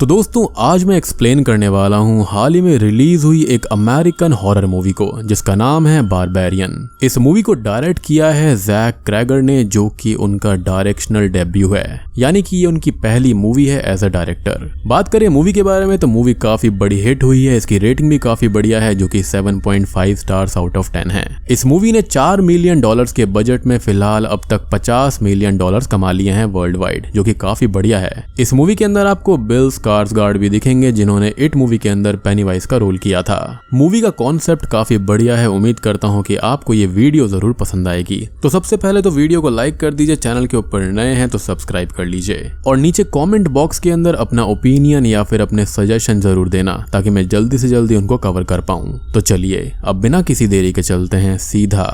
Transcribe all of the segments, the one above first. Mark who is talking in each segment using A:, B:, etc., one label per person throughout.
A: तो दोस्तों आज मैं एक्सप्लेन करने वाला हूँ हाल ही में रिलीज हुई एक अमेरिकन हॉरर मूवी को जिसका नाम है बारबेरियन। इस मूवी को डायरेक्ट किया है जैक क्रैगर ने, जो कि उनका डायरेक्शनल डेब्यू है, यानी कि ये उनकी पहली मूवी है एज अ डायरेक्टर। बात करें मूवी के बारे में तो मूवी काफी बड़ी हिट हुई है, इसकी रेटिंग भी काफी बढ़िया है जो कि 7.5 स्टार्स आउट ऑफ 10 है। इस मूवी ने $4 मिलियन के बजट में फिलहाल अब तक $50 मिलियन कमा लिए हैं वर्ल्ड वाइड, जो कि काफी बढ़िया है। इस मूवी के अंदर आपको बिल स्कार्सगार्ड भी दिखेंगे जिन्होंने इट मूवी के अंदर पेनीवाइज का रोल किया था। मूवी का कॉन्सेप्ट काफी बढ़िया है, उम्मीद करता हूँ कि आपको ये वीडियो जरूर पसंद आएगी। तो सबसे पहले तो वीडियो को लाइक कर दीजिए, चैनल के ऊपर नए हैं तो सब्सक्राइब कर लीजिए और नीचे कमेंट बॉक्स के अंदर अपना ओपिनियन या फिर अपने सजेशन जरूर देना ताकि मैं जल्दी से जल्दी उनको कवर कर पाऊं। तो चलिए अब बिना किसी देरी के चलते हैं सीधा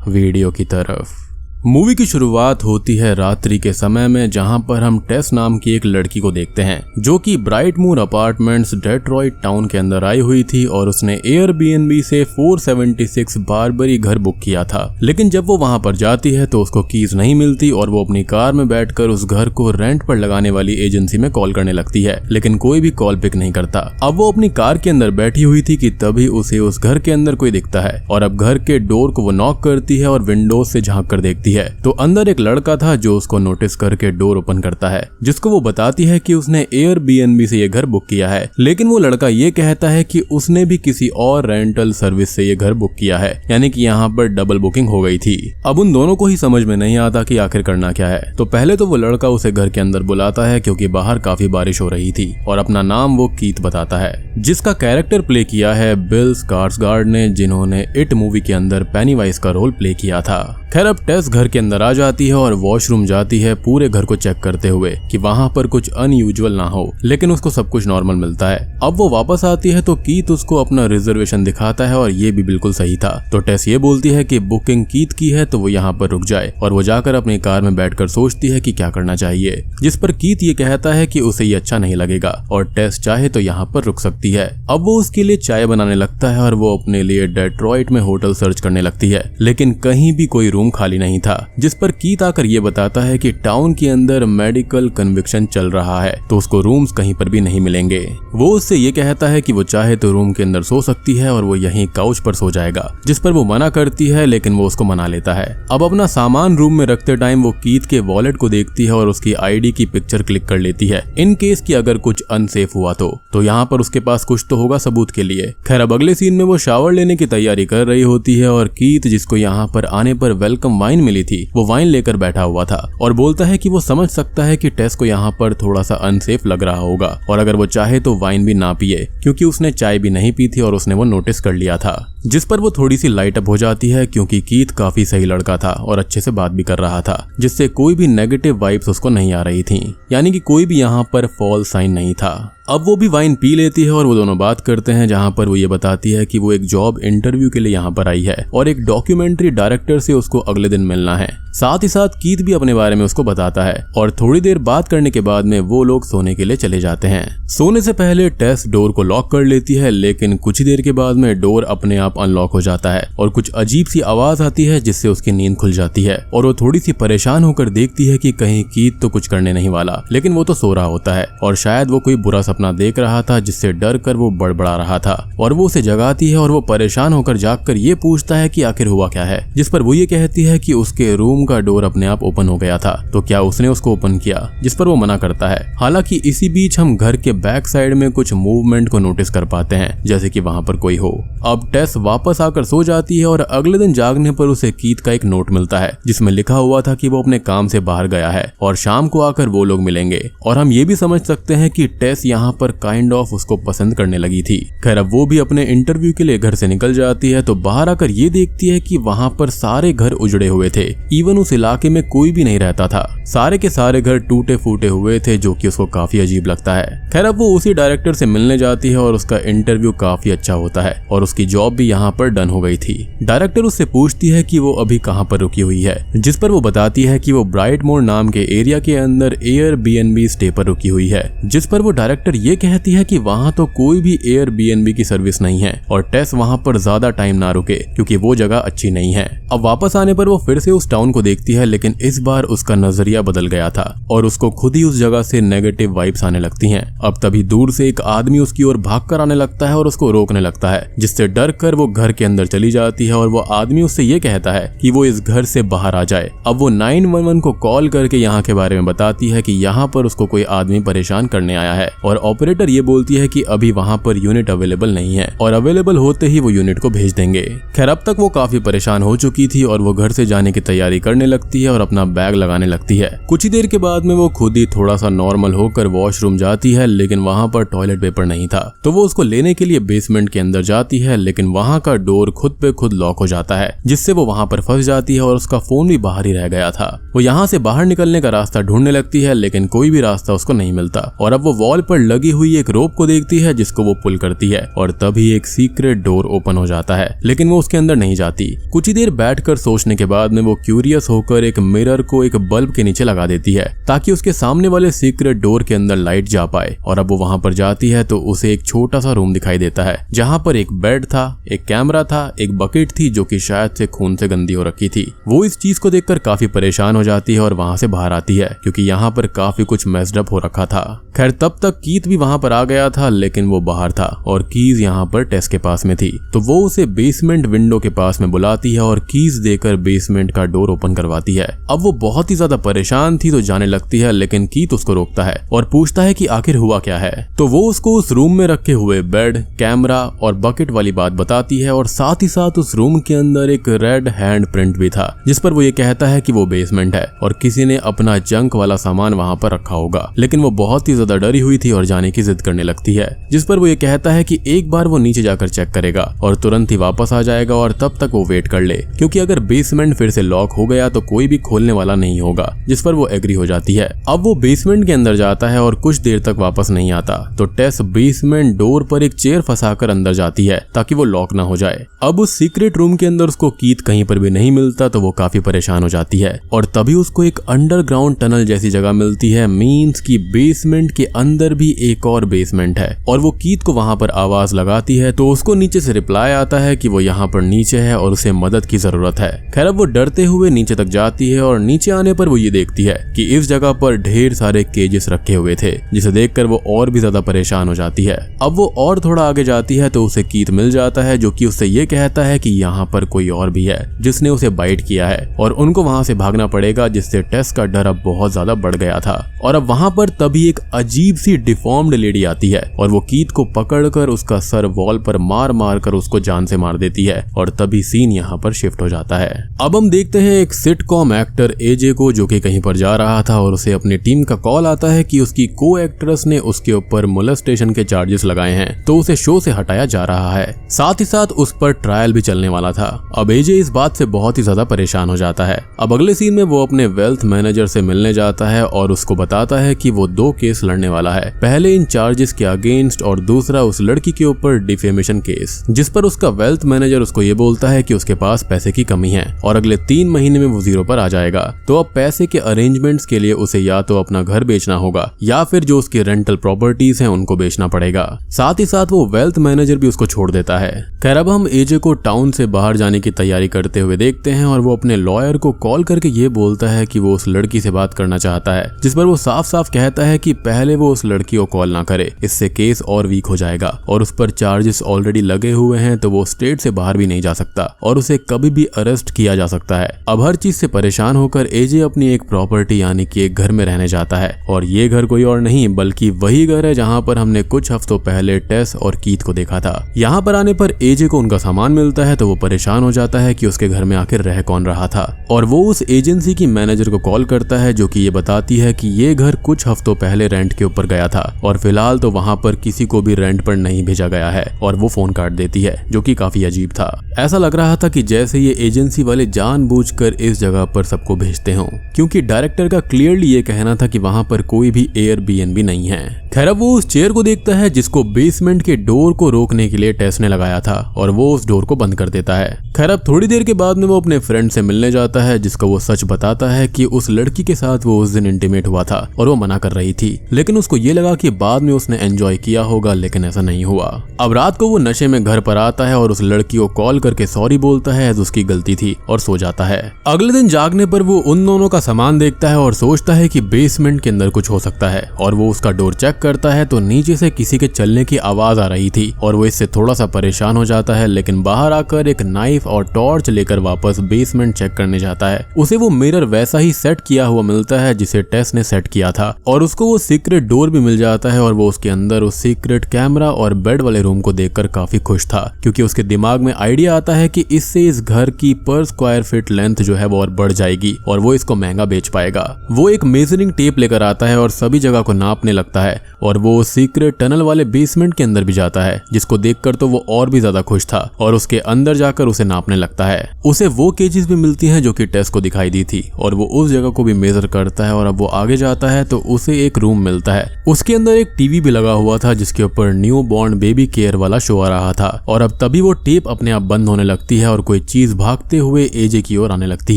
A: वीडियो की तरफ। मूवी की शुरुआत होती है रात्रि के समय में, जहां पर हम टेस नाम की एक लड़की को देखते हैं जो कि ब्राइटमूर अपार्टमेंट्स डेट्रॉइट टाउन के अंदर आई हुई थी और उसने एयरबीएनबी से 476 बारबरी घर बुक किया था। लेकिन जब वो वहां पर जाती है तो उसको कीज नहीं मिलती और वो अपनी कार में बैठकर उस घर को रेंट पर लगाने वाली एजेंसी में कॉल करने लगती है, लेकिन कोई भी कॉल पिक नहीं करता। अब वो अपनी कार के अंदर बैठी हुई थी कि तभी उसे उस घर के अंदर कोई दिखता है और अब घर के डोर को वो नॉक करती है और विंडोज से झांक कर देखती है तो अंदर एक लड़का था जो उसको नोटिस करके डोर ओपन करता है, जिसको वो बताती है कि उसने एयरबीएनबी से ये घर बुक किया है। लेकिन वो लड़का ये कहता है कि उसने भी किसी और रेंटल सर्विस से ये घर बुक किया है, यानी कि यहाँ पर डबल बुकिंग हो गई थी। अब उन दोनों को ही समझ में नहीं आता कि आखिर करना क्या है। तो पहले तो वो लड़का उसे घर के अंदर बुलाता है क्योंकि बाहर काफी बारिश हो रही थी और अपना नाम वो कीथ बताता है, जिसका कैरेक्टर प्ले किया है बिल स्कार्सगार्ड ने, जिन्होंने इट मूवी के अंदर पेनीवाइज का रोल प्ले किया था। खैर अब टेस घर के अंदर आ जाती है और वॉशरूम जाती है पूरे घर को चेक करते हुए कि वहां पर कुछ अनयूजुअल ना हो, लेकिन उसको सब कुछ नॉर्मल मिलता है। अब वो वापस आती है तो कीथ उसको अपना रिजर्वेशन दिखाता है और ये भी बिल्कुल सही था। तो टेस ये बोलती है कि बुकिंग कीथ की है तो वो यहाँ पर रुक जाए और वो जाकर अपनी कार में बैठकर सोचती है कि क्या करना चाहिए, जिस पर कीथ ये कहता है कि उसे ये अच्छा नहीं लगेगा और टेस चाहे तो यहाँ पर रुक सकती है। अब वो उसके लिए चाय बनाने लगता है और वो अपने लिए डेट्रॉइट में होटल सर्च करने लगती है, लेकिन कहीं भी कोई रूम खाली नहीं था, जिस पर कीथ आकर ये बताता है कि टाउन के अंदर मेडिकल कन्विक्शन चल रहा है तो उसको रूम्स कहीं पर भी नहीं मिलेंगे। वो उससे ये कहता है कि वो चाहे तो रूम के अंदर सो सकती है और वो यहीं काउच पर सो जाएगा, जिस पर वो मना करती है, लेकिन वो उसको मना लेता है। अब अपना सामान रूम में रखते टाइम वो कीथ के वॉलेट को देखती है और उसकी आईडी की पिक्चर क्लिक कर लेती है इन केस कि अगर कुछ अनसेफ हुआ तो यहाँ पर उसके पास कुछ तो होगा सबूत के लिए। खैर अब अगले सीन में वो शावर लेने की तैयारी कर रही होती है और कीथ, जिसको यहाँ पर आने पर वेलकम वाइन मिली थी, वो वाइन लेकर बैठा हुआ था और बोलता है कि वो समझ सकता है कि टेस को यहाँ पर थोड़ा सा अनसेफ लग रहा होगा और अगर वो चाहे तो वाइन भी ना पिए क्योंकि उसने चाय भी नहीं पी थी और उसने वो नोटिस कर लिया था, जिस पर वो थोड़ी सी लाइट अप हो जाती है क्योंकि कीथ काफी सही लड़का था और अच्छे से बात भी कर रहा था, जिससे कोई भी नेगेटिव वाइब्स उसको नहीं आ रही थी, यानी कि कोई भी यहाँ पर फॉल्स साइन नहीं था। अब वो भी वाइन पी लेती है और वो दोनों बात करते हैं, जहाँ पर वो ये बताती है कि वो एक जॉब इंटरव्यू के लिए यहाँ पर आई है और एक डॉक्यूमेंट्री डायरेक्टर से उसको अगले दिन मिलना है। साथ ही साथ कीथ भी अपने बारे में उसको बताता है और थोड़ी देर बात करने के बाद में वो लोग सोने के लिए चले जाते हैं। सोने से पहले टेस डोर को लॉक कर लेती है, लेकिन कुछ देर के बाद में डोर अपने आप अनलॉक हो जाता है और कुछ अजीब सी आवाज आती है जिससे उसकी नींद खुल जाती है और वो थोड़ी सी परेशान होकर देखती है कि कहीं कीथ तो कुछ करने नहीं वाला, लेकिन वो तो सो रहा होता है और शायद वो कोई बुरा सपना देख रहा था जिससे डर कर वो बड़बड़ा रहा था और वो उसे जगाती है और वो परेशान होकर जागकर ये पूछता है कि आखिर हुआ क्या है, जिस पर वो ये कहती है कि उसके रूम का डोर अपने आप ओपन हो गया था तो क्या उसने उसको ओपन किया, जिस पर वो मना करता है। हालांकि इसी बीच हम घर के बैक साइड में कुछ मूवमेंट को नोटिस कर पाते हैं, जैसे कि वहां पर कोई हो। अब टेस वापस आकर सो जाती है और अगले दिन जागने पर उसे कीथ का एक नोट मिलता है जिसमें लिखा हुआ था कि वो अपने काम से बाहर गया है और शाम को आकर वो लोग मिलेंगे और हम ये भी समझ सकते हैं कि टेस यहाँ पर काइंड ऑफ उसको पसंद करने लगी थी। खैर अब वो भी अपने इंटरव्यू के लिए घर से निकल जाती है तो बाहर आकर ये देखती है कि वहां पर सारे घर उजड़े हुए थे, इवन उस इलाके में कोई भी नहीं रहता था, सारे के सारे घर टूटे फूटे हुए थे, जो कि उसको काफी अजीब लगता है। खैर अब वो उसी डायरेक्टर से मिलने जाती है और उसका इंटरव्यू काफी अच्छा होता है और उसकी जॉब भी यहाँ पर डन हो गई थी। डायरेक्टर उससे पूछती है कि वो अभी कहाँ पर रुकी हुई है, जिस पर वो बताती है कि वो ब्राइटमोर नाम के एरिया के अंदर एयरबीएनबी स्टे पर रुकी हुई है, जिस पर वो डायरेक्टर ये कहती है कि वहाँ तो कोई भी एयरबीएनबी की सर्विस नहीं है और टेस वहाँ पर ज्यादा टाइम ना रुके क्योंकि वो जगह अच्छी नहीं है। अब वापस आने पर वो फिर से उस टाउन को देखती है, लेकिन इस बार उसका नजरिया बदल गया था और उसको खुद ही उस जगह से नेगेटिव वाइब्स आने लगती हैं। अब तभी दूर से एक आदमी उसकी ओर भागकर आने लगता है और उसको रोकने लगता है, जिससे डर कर वो घर के अंदर चली जाती है और वो आदमी उससे ये कहता है कि वो इस घर से बाहर आ जाए। अब वो 911 को कॉल करके यहाँ के बारे में बताती है कि यहाँ पर उसको कोई आदमी परेशान करने आया है और ऑपरेटर ये बोलती है कि अभी वहाँ पर यूनिट अवेलेबल नहीं है और अवेलेबल होते ही वो यूनिट को भेज देंगे। खैर अब तक वो काफी परेशान हो चुकी थी और वो घर से जाने की तैयारी करने लगती है और अपना बैग लगाने लगती है। कुछ ही देर के बाद में वो खुद ही थोड़ा सा नॉर्मल होकर वॉशरूम जाती है, लेकिन वहाँ पर टॉयलेट पेपर नहीं था, तो वो उसको लेने के लिए बेसमेंट के अंदर जाती है, लेकिन वहाँ का डोर खुद पे खुद लॉक हो जाता है, जिससे वो वहाँ पर फंस जाती है और उसका फोन भी बाहर ही रह गया था। वो यहाँ से बाहर निकलने का रास्ता ढूंढने लगती है, लेकिन कोई भी रास्ता उसको नहीं मिलता और अब वो वॉल पर लगी हुई एक रोप को देखती है जिसको वो पुल करती है और तभी एक सीक्रेट डोर ओपन हो जाता है, लेकिन वो उसके अंदर नहीं जाती। कुछ ही देर बैठकर सोचने के बाद में वो क्यूरियस होकर एक मिरर को एक बल्ब के नीचे लगा देती है ताकि उसके सामने वाले सीक्रेट डोर के अंदर लाइट जा पाए। और अब वो वहां पर जाती है तो उसे एक छोटा सा रूम दिखाई देता है जहां पर एक बेड था, एक कैमरा था, एक बकेट थी जो कि शायद से खून से गंदी हो रखी थी। वो इस चीज को देखकर काफी परेशान हो जाती है और वहां से बाहर आती है क्योंकि यहाँ पर काफी कुछ मेस्ड अप हो रखा था। खैर तब तक कीथ भी वहां पर आ गया था, लेकिन वो बाहर था और कीज यहाँ पर टेस के पास में थी, तो वो उसे बेसमेंट विंडो के पास में बुलाती है और कीज देकर बेसमेंट का डोर ओपन करवाती है। अब वो बहुत ही ज्यादा परेशान थी तो जाने लगती है, लेकिन कीथ उसको रोकता है और पूछता है कि आखिर हुआ क्या है। तो वो उसको उस रूम में रखे हुए बेड, कैमरा और बकेट वाली बात बताती है और साथ ही साथ उस रूम के अंदर एक रेड हैंड प्रिंट भी था जिस पर वो ये कहता है कि वो बेसमेंट है और किसी ने अपना जंक वाला सामान वहां पर रखा होगा। लेकिन वो बहुत ही ज्यादा डरी हुई थी और जाने की जिद करने लगती है, जिस पर वो ये कहता है कि एक बार वो नीचे जाकर चेक करेगा और तुरंत ही वापस आ जाएगा और तब तक वो वेट कर ले, क्योंकि अगर बेसमेंट फिर से लॉक हो गया तो कोई भी खोलने वाला नहीं होगा, जिस पर वो एग्री हो जाती है। अब वो बेसमेंट के अंदर जाता है और कुछ देर तक वापस नहीं आता, तो टेस बेसमेंट डोर पर एक चेयर फंसाकर अंदर जाती है ताकि वो लॉक ना हो जाए। अब उस सीक्रेट रूम के अंदर उसको कीथ कहीं पर भी नहीं मिलता, तो वो काफी परेशान हो जाती है और तभी उसको एक अंडरग्राउंड टनल जैसी जगह मिलती है, मींस की बेसमेंट के अंदर भी एक और बेसमेंट है। और वो कीथ को वहां पर आवाज लगाती है तो उसको नीचे से रिप्लाई आता है कि वो यहाँ पर नीचे है और उसे मदद की जरूरत है। खैर अब वो डरते हुए नीचे तक जाती है और नीचे आने पर वो ये देखती है कि इस जगह पर ढेर सारे केजेस रखे हुए थे, जिसे देखकर वो और भी ज्यादा परेशान हो जाती है। अब वो और थोड़ा आगे जाती है तो उसे कीथ मिल जाता है जो कि उससे ये कहता है कि यहाँ पर कोई और भी है जिसने उसे बाइट किया है और उनको वहां से भागना पड़ेगा, जिससे टेस का डर अब बहुत ज्यादा बढ़ गया था। और अब वहां पर तभी एक अजीब सी डिफॉर्म्ड लेडी आती है और वो कीथ को पकड़कर उसका सर वॉल पर मार मार कर उसको जान से मार देती है और तभी सीन यहाँ पर शिफ्ट हो जाता है। अब हम देखते हैं एक सिटकॉम एक्टर एजे को जो कि कहीं पर जा रहा था और उसे अपनी टीम का कॉल आता है कि उसकी को एक्ट्रेस ने उसके ऊपर मोलेस्टेशन के चार्जेस लगाए हैं, तो उसे शो से हटाया जा रहा है। साथ ही साथ उस पर ट्रायल भी चलने वाला था। अब एजे इस बात से बहुत ही ज्यादा परेशान हो जाता है। अब अगले सीन में वो अपने वेल्थ मैनेजर से मिलने जाता है और उसको बताता है कि वो 2 केस लड़ने वाला है, पहले इन चार्जेस के अगेंस्ट और दूसरा उस लड़की के ऊपर डिफेमेशन केस, जिस पर उसका वेल्थ मैनेजर उसको ये बोलता है कि उसके पास पैसे की कमी है और अगले 3 महीने में वो 0 पर आ जाएगा। तो अब पैसे के अरेंजमेंट्स के लिए उसे या तो अपना घर बेचना होगा या फिर जो उसकी रेंटल प्रॉपर्टीज हैं उनको बेचना पड़ेगा। साथ ही साथ वो वेल्थ मैनेजर भी उसको छोड़ देता है। खैर अब हम एजे को टाउन से बाहर जाने की तैयारी करते हुए देखते हैं और वो अपने लॉयर को कॉल करके ये बोलता है कि वो उस लड़की से बात करना चाहता है, जिस पर वो साफ साफ कहता है कि पहले वो उस लड़की को कॉल ना करे, इससे केस और वीक हो जाएगा और उस पर चार्जेस ऑलरेडी लगे हुए हैं, तो वो स्टेट से बाहर भी नहीं जा सकता और उसे कभी भी अरेस्ट किया जा सकता है। अब हर चीज से परेशान होकर एजे अपनी एक प्रॉपर्टी यानी कि एक घर में रहने जाता है और ये घर कोई और नहीं बल्कि वही घर है जहाँ पर हमने कुछ हफ्तों पहले टेस और कीथ को देखा था। यहाँ पर आने पर एजे को उनका सामान मिलता है तो वो परेशान हो जाता है कि उसके घर में आखिर रह कौन रहा था और वो उस एजेंसी की मैनेजर को कॉल करता है जो कि ये बताती है कि ये घर कुछ हफ्तों पहले रेंट के ऊपर गया था और फिलहाल तो वहाँ पर किसी को भी रेंट पर नहीं भेजा गया है और वो फोन काट देती है, जो कि काफी अजीब था। ऐसा लग रहा था कि जैसे ये एजेंसी वाले जानबूझकर इस जगह पर सबको भेजते हों, क्योंकि डायरेक्टर का क्लियरली ये कहना था कि वहाँ पर कोई भी एयरबीएनबी नहीं है। खैर अब वो उस चेयर को देखता है जिसको बेसमेंट के डोर को रोकने के लिए टेस ने लगाया था और वो उस डोर को बंद कर देता है। खैर अब थोड़ी देर के बाद में वो अपने फ्रेंड से मिलने जाता है जिसको वो सच बताता है कि उस लड़की के साथ वो उस दिन इंटीमेट हुआ था और वो मना कर रही थी, लेकिन उसको ये लगा कि कि बाद में उसने एंजॉय किया होगा, लेकिन ऐसा नहीं हुआ। अब रात को वो नशे में घर पर आता है और उस लड़की को कॉल करके सॉरी बोलता है, उसकी गलती थी, और सो जाता है। अगले दिन जागने पर वो उन दोनों का सामान देखता है और सोचता है कि बेसमेंट के अंदर कुछ हो सकता है, और वो उसका डोर चेक करता है तो नीचे से किसी के चलने की आवाज आ रही थी, और वो इससे थोड़ा सा परेशान हो जाता है, लेकिन बाहर आकर एक नाइफ और टॉर्च लेकर वापस बेसमेंट चेक करने जाता है। उसे वो मिरर वैसा ही सेट किया हुआ मिलता है जिसे टेस ने सेट किया था, और उसको वो सीक्रेट डोर भी मिल जाता है, और वो उसके अंदर उस सीक्रेट कैमरा और बेड वाले रूम को देखकर काफी खुश था, क्योंकि उसके दिमाग में आइडिया आता है कि इससे इस घर की पर स्क्वायर फीट लेंथ जो है वो और बढ़ जाएगी और वो इसको महंगा बेच पाएगा। वो एक मेजरिंग टेप लेकर आता है और सभी जगह को नापने लगता है, और वो सीक्रेट टनल वाले बेसमेंट के अंदर भी जाता है, जिसको देखकर तो वो और भी ज्यादा खुश था, और उसके अंदर जाकर उसे नापने लगता है। उसे वो केजेस भी मिलती हैं जो कि टेस को दिखाई दी थी, और वो उस जगह को भी मेजर करता है, और अब वो आगे जाता है तो उसे एक रूम मिलता है। उसके अंदर एक टीवी भी लगा हुआ था जिसके ऊपर न्यू बॉर्न बेबी केयर वाला शो आ रहा था, और अब तभी वो टेप अपने आप बंद होने लगती है और कोई चीज भागते हुए एजे की ओर आने लगती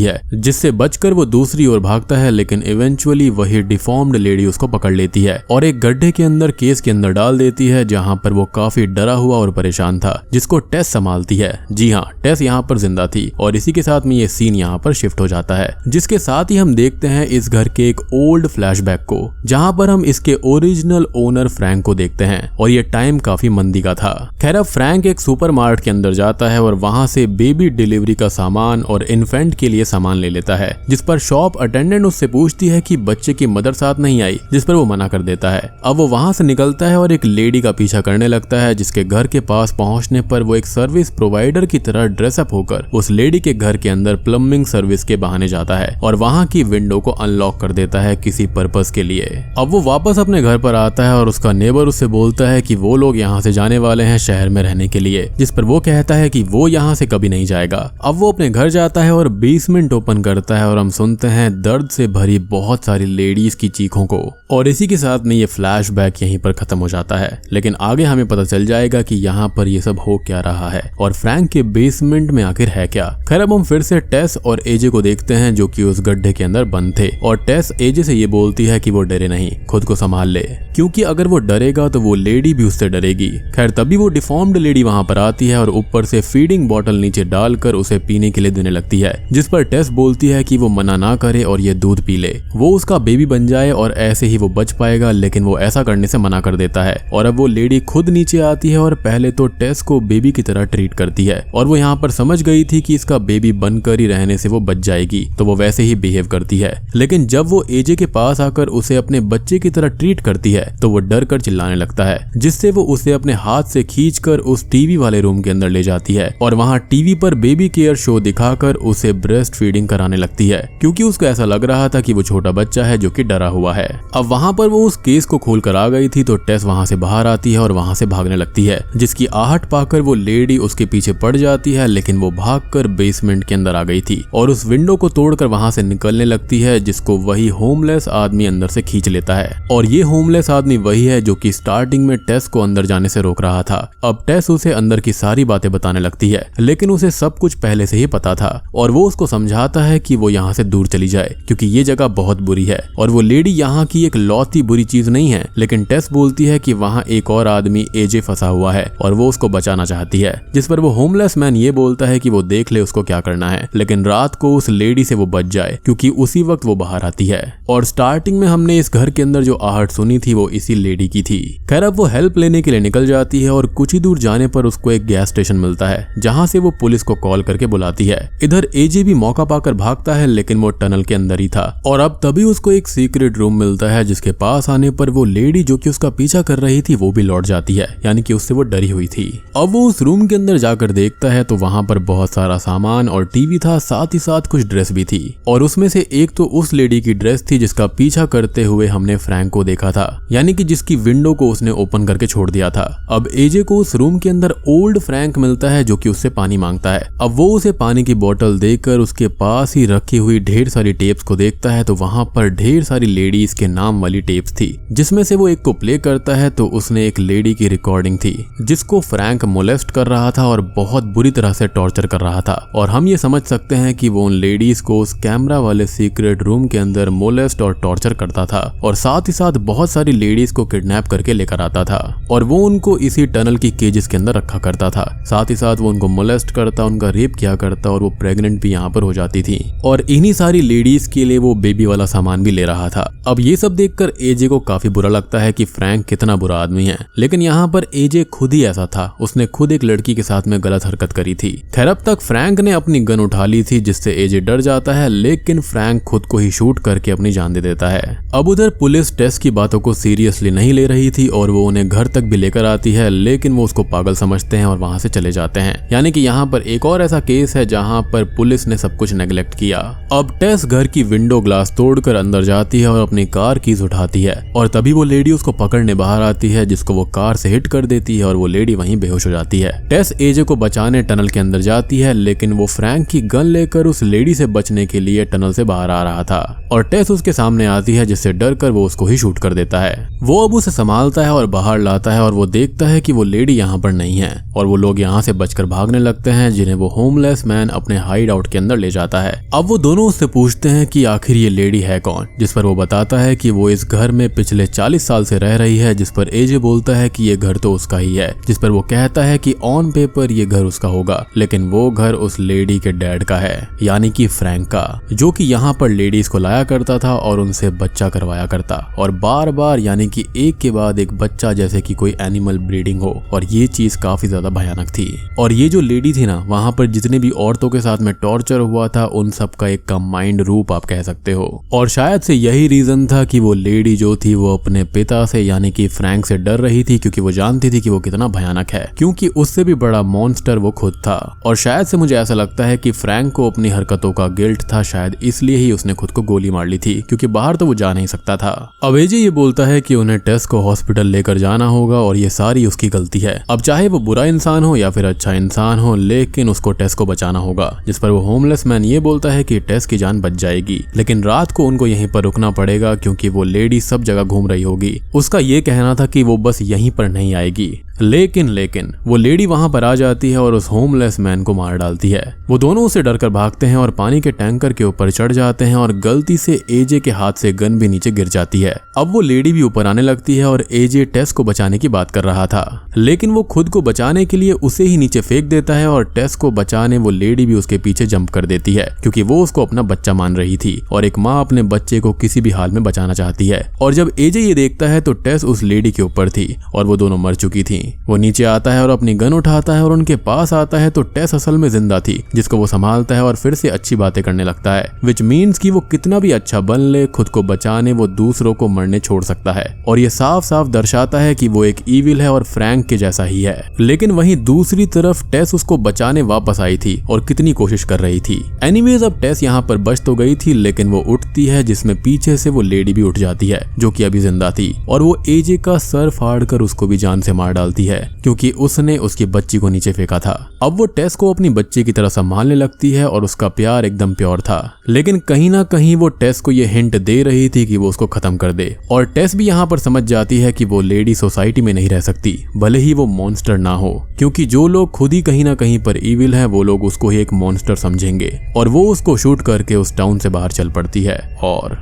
A: है, जिससे बचकर वो दूसरी ओर भागता है, लेकिन इवेंचुअली वही डिफॉर्म्ड लेडी उसको पकड़ लेती है और एक गड्ढे के अंदर केस के अंदर डाल देती है, जहां पर वो काफी डरा हुआ और परेशान था, जिसको टेस संभालती है। जी हाँ, टेस यहाँ पर जिंदा थी, और इसी के साथ में ये सीन यहाँ पर शिफ्ट हो जाता है, जिसके साथ ही हम देखते हैं इस घर के एक ओल्ड फ्लैशबैक को, जहां पर हम इसके ओरिजिनल ओनर फ्रैंक को देखते हैं, और ये टाइम काफी मंदी का था। खैर अब फ्रैंक एक सुपरमार्केट के अंदर जाता है और वहां से बेबी डिलीवरी का सामान और इन्फेंट के लिए सामान ले लेता है, जिस पर शॉप अटेंडेंट उससे पूछती है कि बच्चे की मदर साथ नहीं आई, जिस पर वो मना कर देता है। अब वो वहां से निकलता है और एक लेडी का पीछा करने लगता है, जिसके घर के पास पहुंचने पर वो एक सर्विस प्रोवाइडर की तरह ड्रेसअप होकर उस लेडी के घर के अंदर प्लम्बिंग सर्विस के बहाने जाता है और वहां की विंडो को अनलॉक कर देता है किसी पर्पस के लिए। अब वो वापस अपने घर पर आता है और उसका नेबर उससे बोलता है कि वो लोग यहाँ से जाने वाले हैं शहर में रहने के लिए, जिस पर वो कहता है कि वो यहाँ से कभी नहीं जाएगा। अब वो अपने घर जाता है और बेसमेंट ओपन करता है, और हम सुनते हैं दर्द से भरी बहुत सारी लेडीज की चीखों को, और इसी के साथ में ये फ्लैशबैक यहीं पर खत्म हो जाता है। लेकिन आगे हमें पता चल जाएगा कि यहाँ पर ये सब हो क्या रहा है और फ्रैंक के बेसमेंट में आखिर है क्या। खैर अब हम फिर से टेस और एजे को देखते हैं जो कि उस गड्ढे के अंदर बंद थे, और टेस एजे से ये बोलती है कि वो डरे नहीं, खुद को संभाल ले, क्योंकि अगर वो डरेगा तो वो लेडी भी उससे डरेगी। खैर तभी वो डिफॉर्म्ड लेडी वहां पर आती है और ऊपर से फीडिंग बॉटल नीचे डालकर उसे पीने के लिए देने लगती है, जिस पर टेस बोलती है कि वो मना ना करे और ये दूध पी ले, वो उसका बेबी बन जाए और ऐसे ही वो बच पाएगा, लेकिन वो ऐसा करने से मना कर देता है। और अब वो लेडी खुद नीचे आती है और पहले तो टेस को बेबी की तरह ट्रीट करती है, और वो यहाँ पर समझ गई थी कि इसका बेबी बनकर ही रहने से वो बच जाएगी, तो वो वैसे ही बिहेव करती है। लेकिन जब वो एजे के पास आकर उसे अपने बच्चे की तरह ट्रीट करती है तो वो डर कर चिल्लाने लगता है, जिससे वो उसे अपने हाथ से खींचकर उस टीवी वाले रूम के अंदर ले जाती है और वहाँ टीवी पर बेबी केयर शो दिखाकर उसे ब्रेस्ट फीडिंग कराने लगती है, क्योंकि उसको ऐसा लग रहा था कि वो छोटा बच्चा है जो कि डरा हुआ है। अब वहाँ पर वो उस केस को खोल कर आ गई थी, तो टेस वहाँ से बाहर आती है और वहाँ से भागने लगती है, जिसकी आहट पाकर वो लेडी उसके पीछे पड़ जाती है, लेकिन वो भागकर बेसमेंट के अंदर आ गई थी और उस विंडो को तोड़कर वहाँ से निकलने लगती है, जिसको वही होमलेस आदमी अंदर से खींच लेता है। और ये होमलेस आदमी वही है जो कि स्टार्टिंग में टेस को अंदर जाने से रोक रहा था। अब टेस उसे अंदर की सारी बातें बताने लगती है, लेकिन उसे सब कुछ पहले से ही पता था, और वो उसको समझाता है कि वो यहाँ से दूर चली जाए क्योंकि ये जगह बहुत बुरी है, और वो लेडी यहाँ की एक लौती बुरी चीज नहीं है। लेकिन टेस बोलती है कि वहाँ एक और आदमी एजे फंसा हुआ है और वो उसको बचाना चाहती है, जिस पर वो होमलेस मैन ये बोलता है कि वो देख ले उसको क्या करना है, लेकिन रात को उस लेडी से वो बच जाए क्योंकि उसी वक्त वो बाहर आती है। और स्टार्टिंग में हमने इस घर के अंदर जो आहट सुनी थी वो इसी लेडी की थी। खैर अब वो हेल्प लेने के लिए निकल जाती है और कुछ ही दूर जाने पर उसको एक गैस स्टेशन मिलता है, जहाँ से वो पुलिस को कॉल करके बुलाती है। इधर एजे भी मौका पाकर भागता है, लेकिन वो टनल के अंदर ही था, और अब तभी उसको एक सीक्रेट रूम मिलता है, जिसके पास आने पर वो लेडी जो कि उसका पीछा कर रही थी वो भी लौट जाती है, यानी कि उससे वो डरी हुई थी। अब वो उस रूम के अंदर जाकर देखता है तो वहाँ पर बहुत सारा सामान और टीवी था, साथ ही साथ कुछ ड्रेस भी थी, और उसमें से एक तो उस लेडी की ड्रेस थी जिसका पीछा करते हुए हमने फ्रैंक को देखा था, यानी कि जिसकी विंडो को उसने ओपन करके छोड़ दिया था। अब एजे को उस रूम के अंदर ओल्ड फ्रैंक मिलता है जो कि उससे पानी मांगता है। अब वो उसे पानी की बोतल देकर उसके पास ही रखी हुई ढेर सारी टेप्स को देखता है, तो वहां पर ढेर सारी लेडीज के नाम वाली टेप्स थी, जिसमें से वो एक को प्ले करता है तो उसने एक लेडी की रिकॉर्डिंग थी जिसको फ्रैंक मोलेस्ट कर रहा था और बहुत बुरी तरह से टॉर्चर कर रहा था। और हम ये समझ सकते हैं कि वो उन लेडीज को उस कैमरा वाले सीक्रेट रूम के अंदर मोलेस्ट और टॉर्चर करता था, और साथ ही साथ बहुत सारी लेडीज को किडनैप करके लेकर आता था और वो उनको इसी टनल की केजेस के अंदर रखा करता था। साथ ही साथ वो उनको मोलेस्ट करता, उनका रेप किया करता और वो प्रेग्नेंट भी यहाँ पर हो जाती थी और इन्हीं सारी लेडीज के लिए वो बेबी वाला सामान भी ले रहा था। अब ये सब देखकर एजे को काफी बुरा लगता है कि फ्रैंक कितना बुरा आदमी है, लेकिन यहाँ पर एजे खुद ही ऐसा था, उसने खुद एक लड़की के साथ में गलत हरकत करी थी। खैर अब तक फ्रैंक ने अपनी गन उठा ली थी जिससे एजे डर जाता है, लेकिन फ्रैंक खुद को ही शूट करके अपनी जान दे देता है। अब उधर पुलिस टेस की बातों को सीरियसली नहीं ले रही थी और वो उन्हें घर तक भी लेकर आती है, लेकिन वो उसको पागल समझते हैं और वहां से चले जाते हैं। यानी कि यहाँ पर एक और ऐसा केस है जहाँ पर पुलिस ने सब कुछ नेग्लेक्ट किया। अब टेस घर की विंडो ग्लास तोड़कर अंदर जाती है और अपनी कार कीज उठाती है और तभी वो लेडी उसको पकड़ने बाहर आती है, जिसको वो कार से हिट कर देती है और वो लेडी वहीं बेहोश हो जाती है। टेस एजे को बचाने टनल के अंदर जाती है, लेकिन वो फ्रैंक की गन लेकर उस लेडी से बचने के लिए टनल से बाहर आ रहा था और टेस उसके सामने आती है, जिससे डर कर वो उसको ही शूट कर देता है। वो अब उसे संभालता है और बाहर लाता है और वो देखता है कि वो लेडी यहाँ पर नहीं है और वो लोग यहाँ से बचकर भागने लगते हैं, जिन्हें वो होमलेस मैन अपने हाइड आउट के अंदर ले जाता है। अब वो दोनों उससे पूछते हैं कि आखिर ये लेडी है कौन, जिस पर वो बताता है कि वो इस घर में पिछले 40 साल से रह रही है, जिस पर एजे बोलता है कि ये घर तो उसका ही है, जिस पर वो कहता है कि ऑन पेपर ये घर उसका होगा, लेकिन वो घर उस लेडी के डैड का है, यानी कि फ्रैंक का, जो कि यहाँ पर लेडीज को लाया करता था और उनसे बच्चा करवाया करता और बार बार यानी कि एक के बाद एक बच्चा, जैसे कि कोई एनिमल ब्रीडिंग हो। और ये चीज काफी ज्यादा भयानक थी। और ये जो लेडी थी ना, वहां पर जितने भी औरतों के साथ में टॉर्चर हुआ था उन सब का एक कंबाइंड रूप आप कह सकते हो। और शायद से यही रीजन था कि वो लेडी जो थी वो अपने पिता से यानी कि फ्रैंक से डर रही थी, क्योंकि वो जानती थी कि वो कितना भयानक है, क्योंकि उससे भी बड़ा मॉन्स्टर वो खुद था। और शायद से मुझे ऐसा लगता है कि फ्रैंक को अपनी हरकतों का गिल्ट था, शायद इसलिए ही उसने खुद को गोली मार ली थी, क्योंकि बाहर तो वो जा नहीं सकता था। अब एजे ये बोलता है कि उन्हें टेस को हॉस्पिटल लेकर जाना होगा और ये सारी उसकी गलती है। अब चाहे वो बुरा इंसान हो या फिर अच्छा इंसान हो, लेकिन उसको टेस को बचाना होगा, जिस पर वो होमलेस मैन ये बोलता है कि टेस की जान बच जाएगी, लेकिन रात को उनको यहीं पर रुकना पड़ेगा क्योंकि वो लेडी सब जगह घूम रही होगी। उसका ये कहना था कि वो बस यहीं पर नहीं आएगी, लेकिन वो लेडी वहां पर आ जाती है और उस होमलेस मैन को मार डालती है। वो दोनों उसे डरकर भागते हैं और पानी के टैंकर के ऊपर चढ़ जाते हैं और गलती से एजे के हाथ से गन भी नीचे गिर जाती है। अब वो लेडी भी ऊपर आने लगती है और एजे टेस को बचाने की बात कर रहा था, लेकिन वो खुद को बचाने के लिए उसे ही नीचे फेंक देता है और टेस को बचाने वो लेडी भी उसके पीछे जंप कर देती है, क्योंकि वो उसको अपना बच्चा मान रही थी और एक माँ अपने बच्चे को किसी भी हाल में बचाना चाहती है। और जब एजे ये देखता है तो टेस उस लेडी के ऊपर थी और वो दोनों मर चुकी थी। वो नीचे आता है और अपनी गन उठाता है और उनके पास आता है तो टेस असल में जिंदा थी, जिसको वो संभालता है और फिर से अच्छी बातें करने लगता है, विच मीन्स कि वो कितना भी अच्छा बन ले, खुद को बचाने वो दूसरों को मरने छोड़ सकता है। और ये साफ साफ दर्शाता है कि वो एक ईविल है और फ्रैंक के जैसा ही है। लेकिन वहीं दूसरी तरफ टेस उसको बचाने वापस आई थी और कितनी कोशिश कर रही थी। एनीवेज अब टेस यहाँ पर बच तो गई थी, लेकिन वो उठती है जिसमें पीछे से वो लेडी भी उठ जाती है जो कि अभी जिंदा थी, और वो एजे का सर फाड़कर उसको भी जान से मार डालती है, क्योंकि उसने उसकी बच्ची को नीचे फेंका था। अब वो टेस को अपनी बच्ची की तरह संभालने लगती है और उसका प्यार एकदम प्योर था, लेकिन कहीं ना कहीं वो टेस को ये हिंट दे रही थी कि वो उसको खत्म कर दे। और टेस भी यहाँ पर समझ जाती है कि वो लेडी सोसाइटी में नहीं रह सकती, भले ही वो मॉन्स्टर ना हो, क्योंकि जो लोग खुद ही कहीं ना कहीं पर ईविल है वो लोग उसको ही एक मॉन्स्टर समझेंगे। और वो उसको शूट करके उस टाउन से बाहर चल पड़ती है और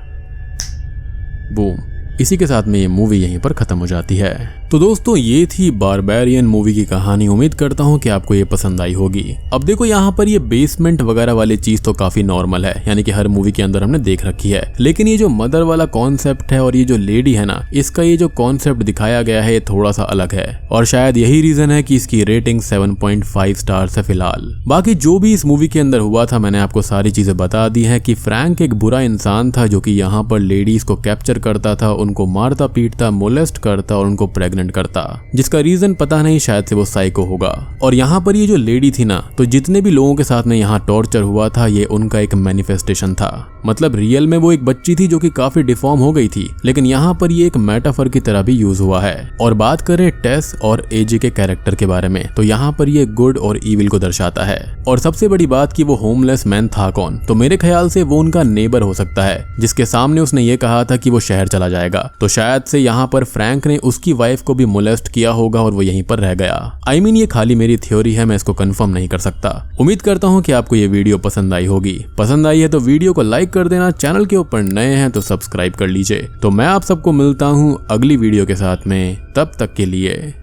A: बूम, इसी के साथ में ये मूवी यहीं पर खत्म हो जाती है। तो दोस्तों ये थी बारबेरियन मूवी की कहानी। उम्मीद करता हूँ कि आपको ये पसंद आई होगी। अब देखो यहाँ पर ये बेसमेंट वगैरह वाली चीज तो काफी नॉर्मल है, यानी कि हर मूवी के अंदर हमने देख रखी है, लेकिन ये जो मदर वाला कॉन्सेप्ट है और ये जो लेडी है ना, इसका ये जो कॉन्सेप्ट दिखाया गया है ये थोड़ा सा अलग है, और शायद यही रीजन है कि इसकी रेटिंग 7.5 स्टार्स है फिलहाल। बाकी जो भी इस मूवी के अंदर हुआ था मैंने आपको सारी चीजें बता दी है कि फ्रैंक एक बुरा इंसान था जो कि यहाँ पर लेडीज को कैप्चर करता था, उनको मारता पीटता, मोलेस्ट करता और उनको प्रेग्नेंट करता, जिसका रीजन पता नहीं, शायद से वो साइको होगा। और यहाँ पर ये जो लेडी थी ना, तो जितने भी लोगों के साथ में यहाँ टॉर्चर हुआ था ये उनका एक मैनिफेस्टेशन था। मतलब रियल में वो एक बच्ची थी जो कि काफी डिफॉर्म हो गई थी, लेकिन यहाँ पर ये एक मेटाफर की तरह भी यूज हुआ है। और बात करें टेस और एजे के कैरेक्टर के बारे में, तो यहाँ पर ये गुड और ईविल को दर्शाता है। और सबसे बड़ी बात कि वो होमलेस मैन था कौन, तो मेरे ख्याल से वो उनका नेबर हो सकता है, जिसके सामने उसने ये कहा था कि वो शहर चला जाएगा। तो शायद से यहाँ पर फ्रैंक ने उसकी वाइफ को भी मोलेस्ट किया होगा और वो यहीं पर रह गया। I mean, ये खाली मेरी थ्योरी है, मैं इसको कंफर्म नहीं कर सकता। उम्मीद करता हूँ कि आपको ये वीडियो पसंद आई होगी। पसंद आई है तो वीडियो को लाइक कर देना, चैनल के ऊपर नए हैं तो सब्सक्राइब कर लीजिए। तो मैं आप सबको मिलता हूँ अगली वीडियो के साथ में, तब तक के लिए